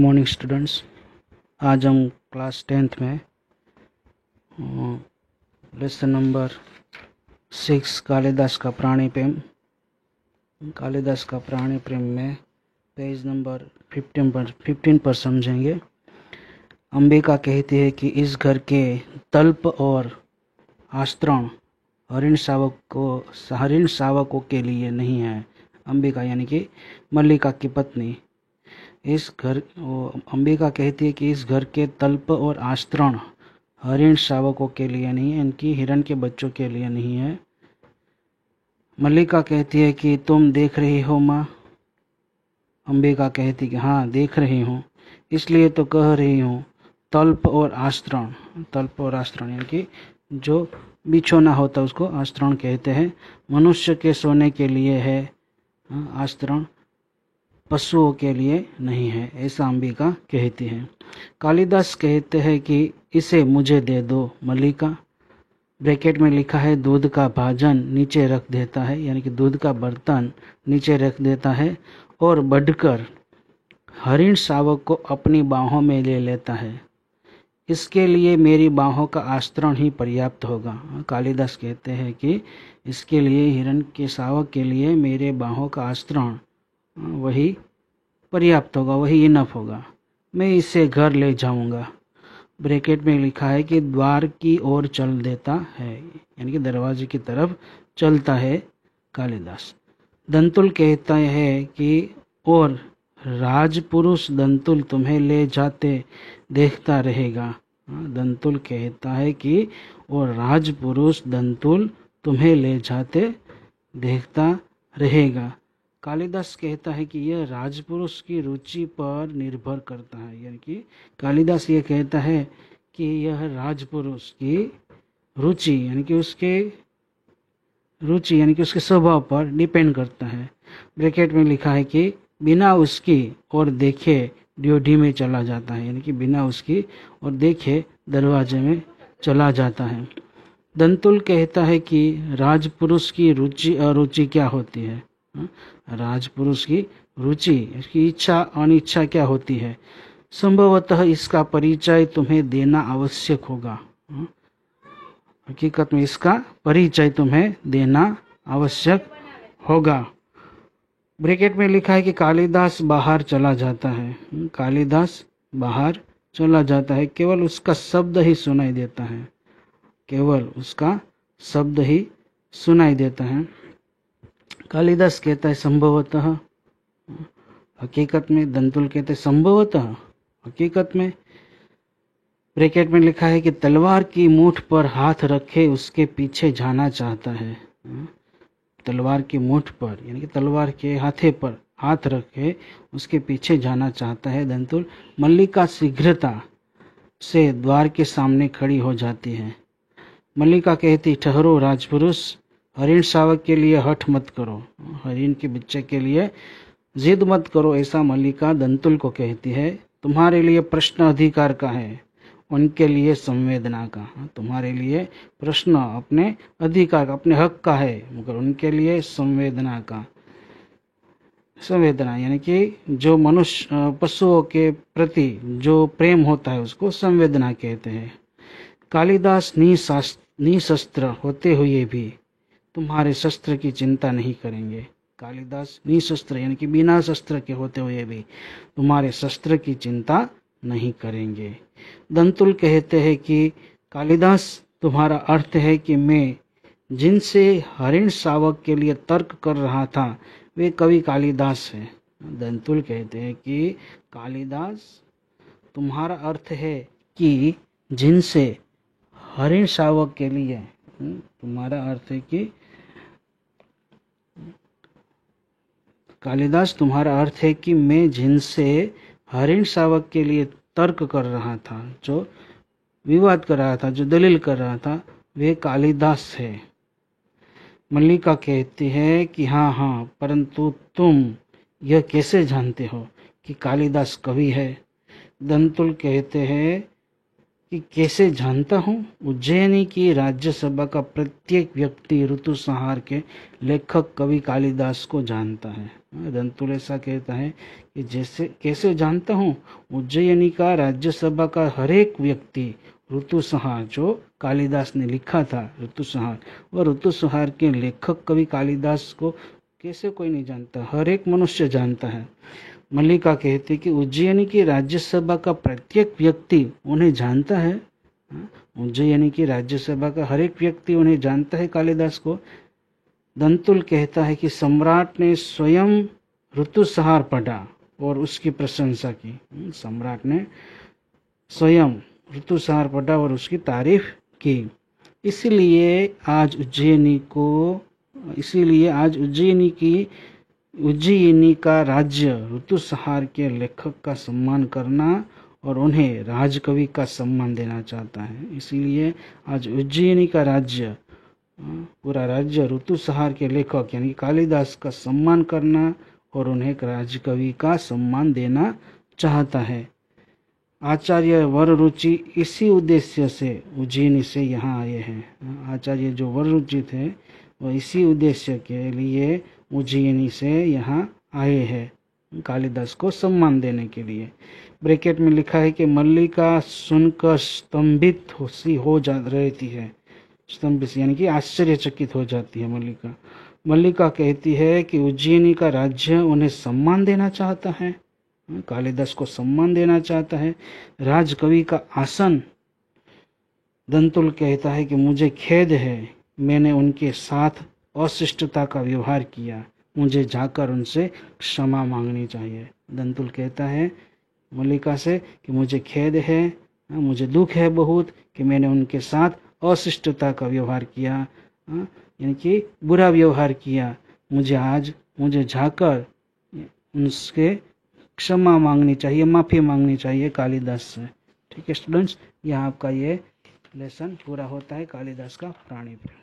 Morning students. आज हम class 10th में लेसन नंबर 6 कालिदास का प्राणी प्रेम में पेज नंबर 15 पर समझेंगे। अंबिका कहती है कि इस घर के तल्प और आस्तरण हरिण शावकों के लिए नहीं है। अंबिका यानी कि मल्लिका की पत्नी अंबिका कहती है कि इस घर के तल्प और आस्तरण हरिण शावकों के लिए नहीं है, इनकी हिरण के बच्चों के लिए नहीं है। मल्लिका कहती है कि तुम देख रही हो माँ। अंबिका कहती कि हाँ देख रही हूँ, इसलिए तो कह रही हूँ। तल्प और आस्तरण यानी कि जो बिछोना होता है उसको आस्तरण कहते हैं। मनुष्य के सोने के लिए है, आस्तरण पशुओं के लिए नहीं है, ऐसा अंबिका कहती है। कालिदास कहते हैं कि इसे मुझे दे दो। मल्लिका ब्रैकेट में लिखा है दूध का भाजन नीचे रख देता है, यानी कि दूध का बर्तन नीचे रख देता है और बढ़कर हरिण शावक को अपनी बाहों में ले लेता है। इसके लिए मेरी बाहों का आस्तरण ही पर्याप्त होगा। कालिदास कहते हैं कि इसके लिए हिरण के शावक के लिए मेरे बाहों का आस्तरण वही पर्याप्त होगा, वही इनफ होगा। मैं इसे घर ले जाऊंगा। ब्रैकेट में लिखा है कि द्वार की ओर चल देता है, यानी कि दरवाजे की तरफ चलता है कालिदास। दंतुल कहता है कि और राजपुरुष दंतुल तुम्हें ले जाते देखता रहेगा। दंतुल कहता है कि और राजपुरुष दंतुल तुम्हें ले जाते देखता रहेगा। कालिदास कहता है कि यह राजपुरुष की रुचि पर निर्भर करता है, यानी कि कालिदास ये कहता है कि यह राजपुरुष की रुचि यानी कि उसके स्वभाव पर डिपेंड करता है। ब्रैकेट में लिखा है कि बिना उसकी और देखे ड्योढ़ी में चला जाता है, यानी कि बिना उसकी और देखे दरवाजे में चला जाता है। दंतुल कहता है कि राजपुरुष की रुचि अरुचि क्या होती है। राजपुरुष की रुचि, इसकी इच्छा अनिच्छा क्या होती है। संभवतः इसका परिचय तुम्हें देना आवश्यक होगा। हकीकत में इसका परिचय तुम्हें देना आवश्यक होगा। ब्रैकेट में लिखा है कि कालिदास बाहर चला जाता है। कालिदास बाहर चला जाता है, केवल उसका शब्द ही सुनाई देता है, केवल उसका शब्द ही सुनाई देता है। कालिदास कहता है संभवतः, हकीकत में दंतुल कहते हैं संभवतः, हकीकत में। ब्रैकेट में लिखा है कि तलवार की मूठ पर हाथ रखे उसके पीछे जाना चाहता है। तलवार की मूठ पर यानी कि तलवार के हाथे पर हाथ रखे उसके पीछे जाना चाहता है दंतुल। मल्लिका शीघ्रता से द्वार के सामने खड़ी हो जाती है। मल्लिका कहती ठहरो राजपुरुष, हरिण शावक के लिए हठ मत करो, हरिण के बच्चे के लिए जिद मत करो, ऐसा मल्लिका दंतुल को कहती है। तुम्हारे लिए प्रश्न अधिकार का है, उनके लिए संवेदना का। तुम्हारे लिए प्रश्न अपने अधिकार का, अपने हक का है, मगर उनके लिए संवेदना का। संवेदना यानी कि जो मनुष्य पशुओं के प्रति जो प्रेम होता है उसको संवेदना कहते हैं। कालिदास निशस्त्र होते हुए भी तुम्हारे शस्त्र की चिंता नहीं करेंगे। कालिदास निशस्त्र यानी कि बिना शस्त्र के होते हुए भी तुम्हारे शस्त्र की चिंता नहीं करेंगे। दंतुल कहते हैं कि कालिदास तुम्हारा अर्थ है कि मैं जिनसे हरिण शावक के लिए तर्क कर रहा था वे कवि कालिदास है। दंतुल कहते हैं कि कालिदास तुम्हारा अर्थ है कि जिनसे हरिण शावक के लिए, तुम्हारा अर्थ है कि कालिदास तुम्हारा अर्थ है कि मैं जिनसे हरिण शावक के लिए तर्क कर रहा था, जो विवाद कर रहा था, जो दलील कर रहा था, वे कालिदास है। मल्लिका कहती है कि हाँ, परंतु तुम यह कैसे जानते हो कि कालिदास कवि है। दंतुल कहते हैं कि कैसे जानता हूँ, उज्जैनी की राज्यसभा का प्रत्येक व्यक्ति ऋतुसंहार के लेखक कवि कालिदास को जानता है। दंतुल ऐसा कहता है कि जैसे कैसे जानता हूँ, उज्जैनी का राज्यसभा का हर एक व्यक्ति ऋतुसंहार जो कालिदास ने लिखा था, ऋतुसंहार, और ऋतुसंहार के लेखक कवि कालिदास को कैसे कोई नहीं जानता, हर एक मनुष्य जानता है। मल्लिका कहती कि उज्जैनी की राज्यसभा का प्रत्येक व्यक्ति उन्हें जानता है। उज्जैनी की राज्यसभा का हर एक व्यक्ति उन्हें जानता है, कालिदास को। दंतुल कहता है कि सम्राट ने स्वयं ऋतुसंहार पढ़ा और उसकी प्रशंसा की। सम्राट ने स्वयं ऋतुसंहार पढ़ा और उसकी तारीफ की। इसीलिए आज उज्जैनी का राज्य ऋतुसंहार के लेखक का सम्मान करना और उन्हें राजकवि का सम्मान देना चाहता है। इसीलिए आज उज्जैनी का राज्य, पूरा राज्य ऋतुसंहार के लेखक यानी कालिदास का सम्मान करना और उन्हें राजकवि का सम्मान देना चाहता है। आचार्य वररुचि इसी उद्देश्य से उज्जैनी से यहाँ आए हैं। आचार्य जो वररुचि थे वो इसी उद्देश्य के लिए उज्जैनी से यहाँ आए हैं, कालिदास को सम्मान देने के लिए। ब्रैकेट में लिखा है कि मल्लिका सुनकर स्तंभित हो जा रहती है। स्तंभित यानी कि आश्चर्यचकित हो जाती है मल्लिका। मल्लिका कहती है कि उज्जैनी का राज्य उन्हें सम्मान देना चाहता है, कालिदास को सम्मान देना चाहता है, राजकवि का आसन। दंतुल कहता है कि मुझे खेद है, मैंने उनके साथ अशिष्टता का व्यवहार किया, मुझे जाकर उनसे क्षमा मांगनी चाहिए। दंतुल कहता है मल्लिका से कि मुझे खेद है, मुझे दुख है बहुत कि मैंने उनके साथ अशिष्टता का व्यवहार किया, यानी कि बुरा व्यवहार किया। मुझे जाकर उनसे क्षमा मांगनी चाहिए, माफ़ी मांगनी चाहिए कालिदास से। ठीक है स्टूडेंट्स, यहाँ आपका ये लेसन पूरा होता है कालिदास का प्राणी प्रेम।